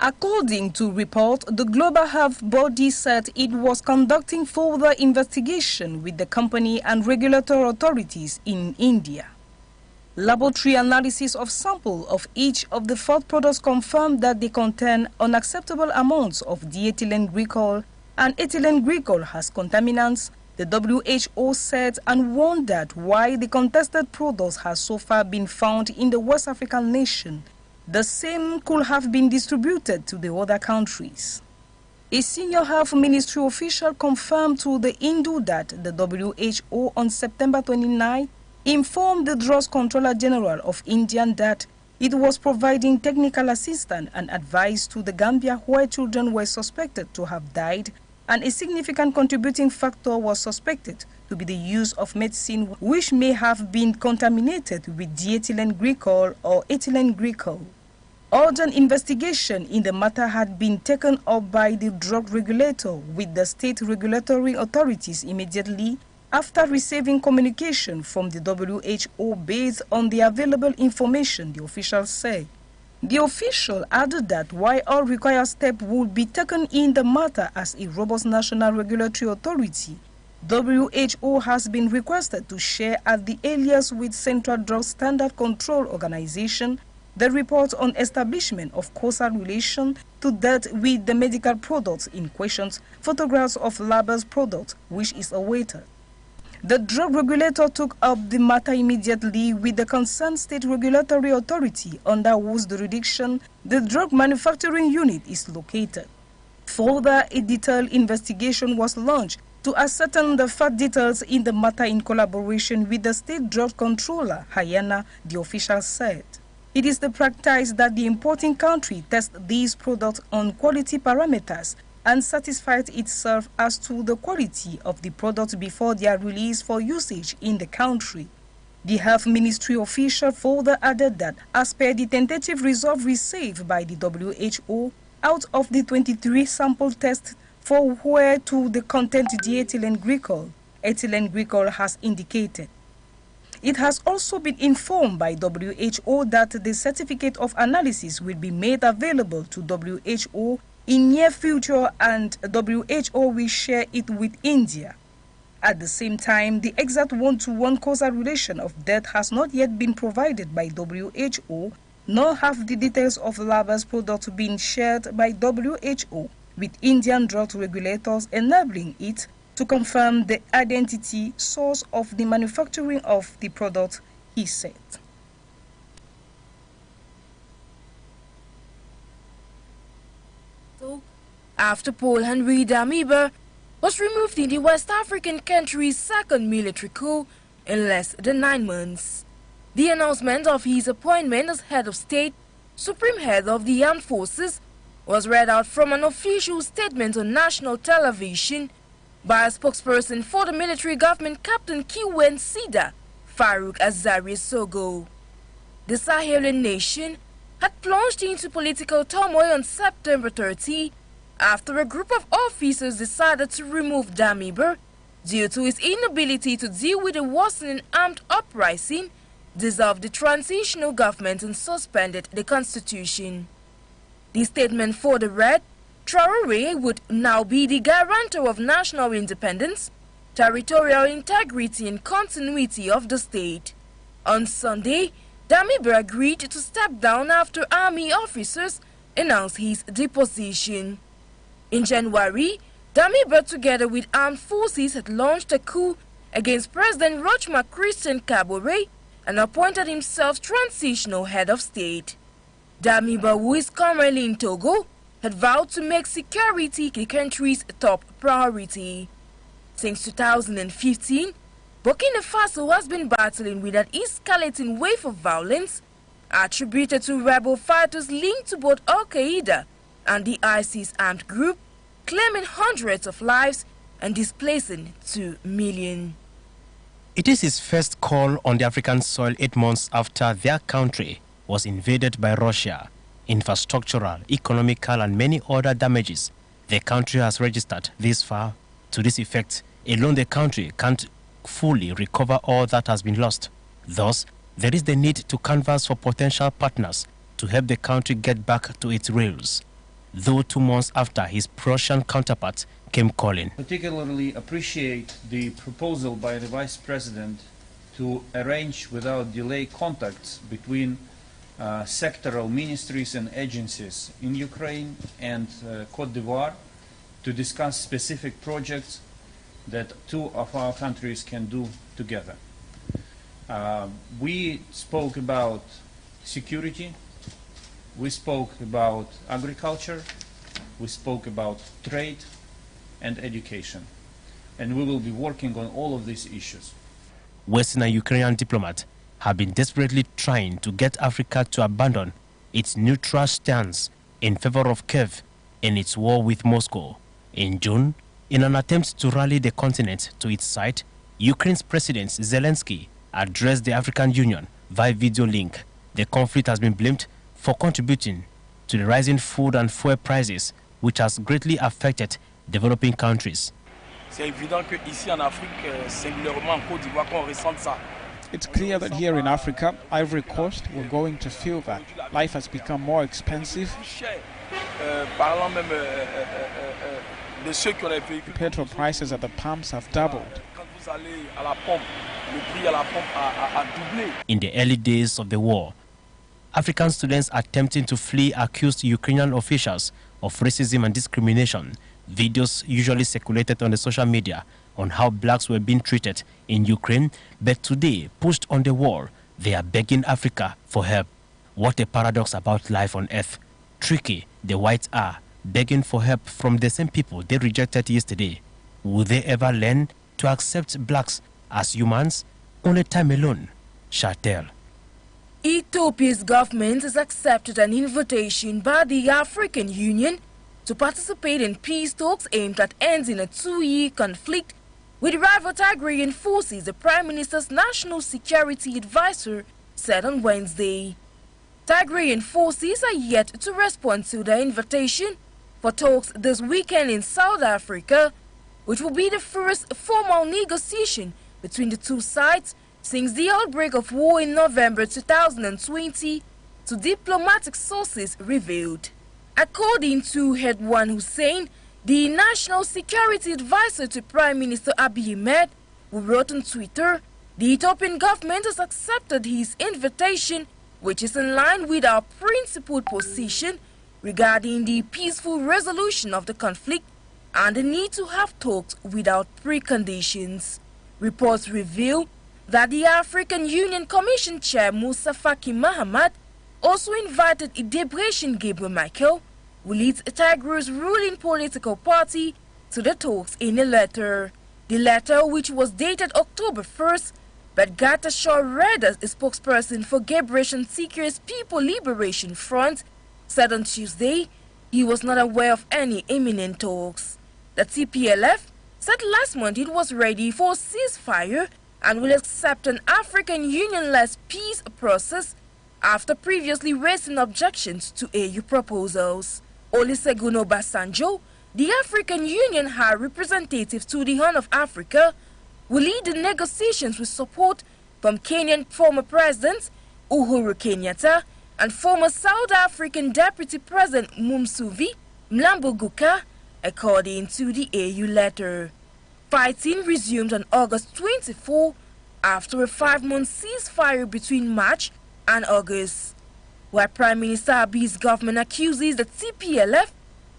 According to report, the Global Health Body said it was conducting further investigation with the company and regulatory authorities in India. Laboratory analysis of sample of each of the 4 products confirmed that they contain unacceptable amounts of diethylene glycol and ethylene glycol as contaminants, the WHO said, and warned that while the contested products have so far been found in the West African nation, the same could have been distributed to the other countries. A senior health ministry official confirmed to the Hindu that the WHO on September 29 informed the Drugs Controller General of India that it was providing technical assistance and advice to the Gambia where children were suspected to have died, and a significant contributing factor was suspected to be the use of medicine which may have been contaminated with diethylene glycol or ethylene glycol. Urgent investigation in the matter had been taken up by the drug regulator with the state regulatory authorities immediately after receiving communication from the WHO based on the available information, the official said. The official added that while all required steps would be taken in the matter as a robust national regulatory authority, WHO has been requested to share at the earliest with Central Drug Standard Control Organization the report on establishment of causal relation to death with the medical products in question, photographs of label's product, which is awaited. The drug regulator took up the matter immediately with the concerned state regulatory authority under whose jurisdiction the drug manufacturing unit is located. Further, a detailed investigation was launched to ascertain the fact details in the matter in collaboration with the state drug controller, Haryana, the official said. It is the practice that the importing country test these products on quality parameters and satisfies itself as to the quality of the products before they are released for usage in the country. The health ministry official further added that as per the tentative result received by the WHO, out of the 23 sample tests for where to the content diethylene glycol, ethylene glycol has indicated. It has also been informed by WHO that the certificate of analysis will be made available to WHO in near future and WHO will share it with India. At the same time, the exact one-to-one causal relation of death has not yet been provided by WHO, nor have the details of label's products been shared by WHO with Indian drug regulators, enabling it to confirm the identity source of the manufacturing of the product, he said. After Paul Henry Damiba was removed in the West African country's second military coup in less than 9 months. The announcement of his appointment as head of state, supreme head of the armed forces, was read out from an official statement on national television by a spokesperson for the military government, Captain Kiwen Sida Farouk Azari Sogo. The Sahelian nation had plunged into political turmoil on September 30 after a group of officers decided to remove Damiba due to his inability to deal with a worsening armed uprising, dissolved the transitional government and suspended the constitution. The statement further read, Traoré would now be the guarantor of national independence, territorial integrity and continuity of the state. On Sunday, Damiba agreed to step down after army officers announced his deposition. In January, Damiba, together with armed forces, had launched a coup against President Rochma Christian Kabore and appointed himself transitional head of state. Damiba, who is currently in Togo, had vowed to make security the country's top priority. Since 2015, Burkina Faso has been battling with an escalating wave of violence attributed to rebel fighters linked to both Al-Qaeda and the ISIS armed group, claiming hundreds of lives and displacing 2 million. It is his first call on the African soil 8 months after their country was invaded by Russia. Infrastructural, economical and many other damages the country has registered this far. To this effect, alone the country can't fully recover all that has been lost. Thus, there is the need to canvass for potential partners to help the country get back to its rails. though 2 months after his Prussian counterpart came calling. Particularly appreciate the proposal by the Vice President to arrange without delay contacts between sectoral ministries and agencies in Ukraine and Côte d'Ivoire to discuss specific projects that two of our countries can do together. We spoke about security, we spoke about agriculture, we spoke about trade and education, and we will be working on all of these issues. Western and Ukrainian diplomats have been desperately trying to get Africa to abandon its neutral stance in favor of Kiev in its war with Moscow. In June, in an attempt to rally the continent to its side, Ukraine's President Zelensky addressed the African Union via video link. The conflict has been blamed for contributing to the rising food and fuel prices, which has greatly affected developing countries. It's clear that here in Africa, Ivory Coast, we're going to feel that. Life has become more expensive. Petrol prices at the pumps have doubled. In the early days of the war, African students attempting to flee accused Ukrainian officials of racism and discrimination. Videos usually circulated on the social media on how blacks were being treated in Ukraine, but today, pushed on the wall, they are begging Africa for help. What a paradox about life on earth. Tricky, the whites are begging for help from the same people they rejected yesterday. Will they ever learn to accept blacks as humans? Only time alone shall tell. Ethiopia's government has accepted an invitation by the African Union to participate in peace talks aimed at ending a 2-year conflict with rival Tigrayan forces, the Prime Minister's National Security Advisor said on Wednesday. Tigrayan forces are yet to respond to the invitation for talks this weekend in South Africa, which will be the first formal negotiation between the two sides since the outbreak of war in November 2020, to diplomatic sources revealed. According to Redwan Hussein, the National Security Advisor to Prime Minister Abiy Ahmed, who wrote on Twitter, the Ethiopian government has accepted his invitation, which is in line with our principled position regarding the peaceful resolution of the conflict and the need to have talks without preconditions. Reports reveal that the African Union Commission Chair Musa Faki Mahamat also invited Debretsion Gabriel Michael, who leads Tigray's ruling political party, to the talks in a letter. The letter, which was dated October 1st, but Getachew read as a spokesperson for Debretsion Seekers People Liberation Front, said on Tuesday he was not aware of any imminent talks. The TPLF said last month it was ready for a ceasefire and will accept an African Union-led peace process after previously raising objections to AU proposals. Olusegun Obasanjo, the African Union High Representative to the Horn of Africa, will lead the negotiations with support from Kenyan former President Uhuru Kenyatta and former South African Deputy President Mumsuvi Mlambo-Ngcuka, according to the AU letter. Fighting resumed on August 24 after a 5-month ceasefire between March and August, while Prime Minister Abiy's government accuses the TPLF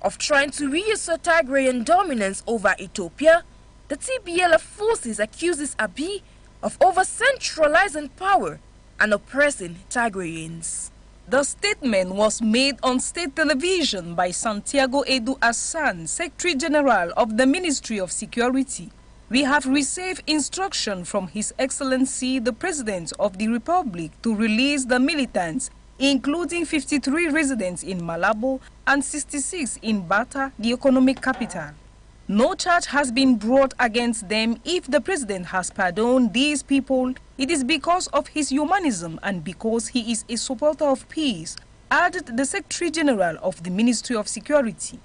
of trying to reassert Tigrayan dominance over Ethiopia. The TPLF forces accuses Abiy of over-centralizing power and oppressing Tigrayans. The statement was made on state television by Santiago Edu Hassan, Secretary General of the Ministry of Security. We have received instruction from His Excellency the President of the Republic to release the militants, including 53 residents in Malabo and 66 in Bata, the economic capital. No charge has been brought against them. If the President has pardoned these people, it is because of his humanism and because he is a supporter of peace, added the Secretary General of the Ministry of Security.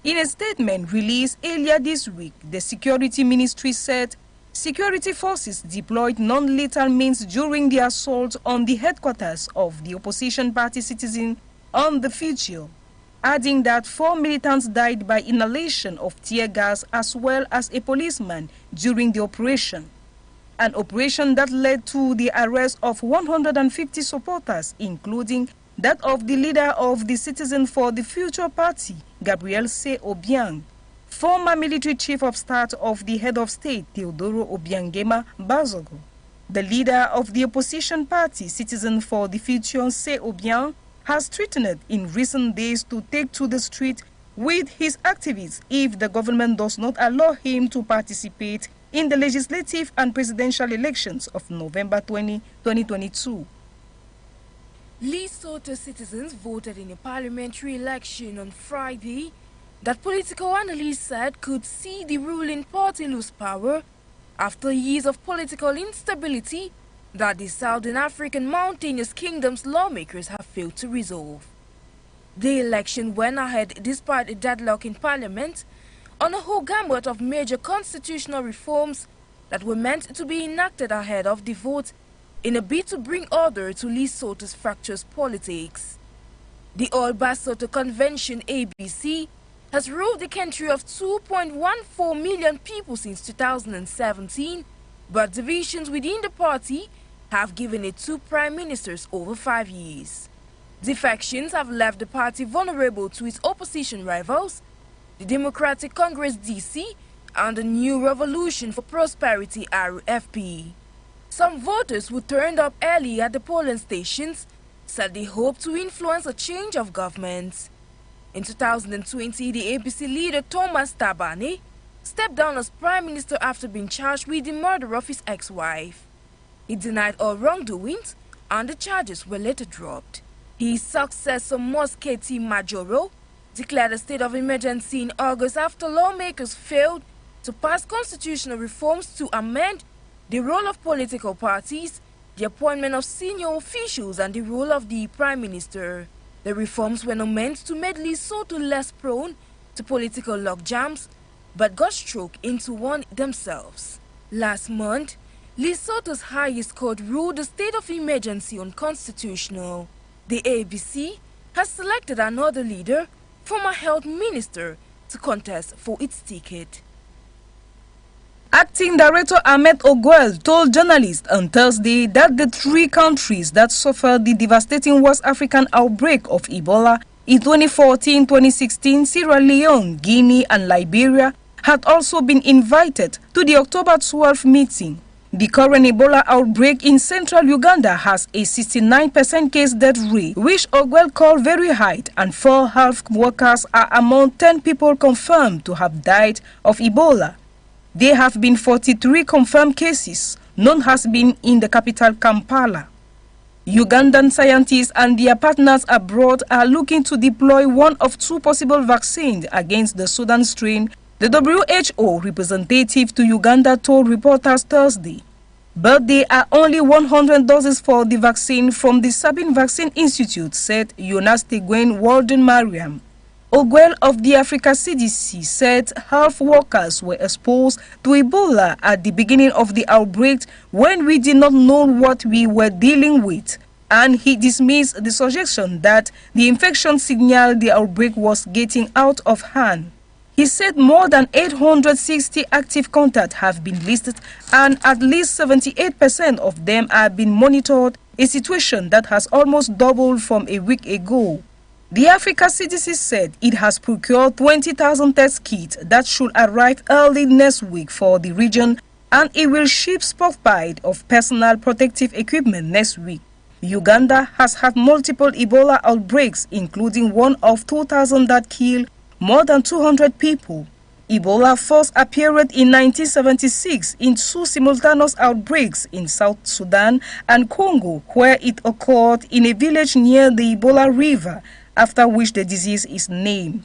In a statement released earlier this week, the Security Ministry said security forces deployed non-lethal means during the assault on the headquarters of the opposition party Citizen on the vigil. adding that 4 militants died by inhalation of tear gas as well as a policeman during the operation. An operation that led to the arrest of 150 supporters, including that of the leader of the Citizen for the Future Party, Gabriel C. Obiang, former military chief of staff of the head of state, Teodoro Obiangema Bazogo. The leader of the opposition party, Citizen for the Future, C. Obiang, has threatened in recent days to take to the street with his activists if the government does not allow him to participate in the legislative and presidential elections of November 20, 2022. Lesotho citizens voted in a parliamentary election on Friday that political analysts said could see the ruling party lose power after years of political instability that the Southern African mountainous kingdom's lawmakers have failed to resolve. The election went ahead despite a deadlock in parliament on a whole gamut of major constitutional reforms that were meant to be enacted ahead of the vote in a bid to bring order to Lesotho's fractious politics. The All Basotho Convention, ABC, has ruled the country of 2.14 million people since 2017, but divisions within the party have given it 2 prime ministers over 5 years. Defections have left the party vulnerable to its opposition rivals, the Democratic Congress DC and the New Revolution for Prosperity RFP. Some voters who turned up early at the polling stations said they hope to influence a change of government. In 2020, the ABC leader Thomas Thabane stepped down as prime minister after being charged with the murder of his ex-wife. He denied all wrongdoings and the charges were later dropped. His successor, Mosketi Majoro, declared a state of emergency in August after lawmakers failed to pass constitutional reforms to amend the role of political parties, the appointment of senior officials and the role of the prime minister. The reforms were not meant to make Lesotho less prone to political logjams, but got struck into one themselves. Last month, Lesotho's highest court ruled the state of emergency unconstitutional. The ABC has selected another leader, former health minister, to contest for its ticket. Acting Director Ahmed Ogwell told journalists on Thursday that the 3 countries that suffered the devastating West African outbreak of Ebola in 2014, 2016, Sierra Leone, Guinea and Liberia had also been invited to the October 12 meeting. The current Ebola outbreak in central Uganda has a 69% case death rate, which Ogwell called very high, and 4 health workers are among 10 people confirmed to have died of Ebola. There have been 43 confirmed cases. None has been in the capital Kampala. Ugandan scientists and their partners abroad are looking to deploy one of 2 possible vaccines against the Sudan strain, the WHO representative to Uganda told reporters Thursday. But there are only 100 doses for the vaccine from the Sabin Vaccine Institute, said Jonas Teguen Walden Mariam. Ogwell of the Africa CDC said health workers were exposed to Ebola at the beginning of the outbreak when we did not know what we were dealing with, and he dismissed the suggestion that the infection signaled the outbreak was getting out of hand. He said more than 860 active contacts have been listed and at least 78% of them are being monitored, a situation that has almost doubled from a week ago. The Africa CDC said it has procured 20,000 test kits that should arrive early next week for the region, and it will ship stockpile of personal protective equipment next week. Uganda has had multiple Ebola outbreaks, including one of 2,000 that killed more than 200 people. Ebola first appeared in 1976 in 2 simultaneous outbreaks in South Sudan and Congo, where it occurred in a village near the Ebola River, after which the disease is named.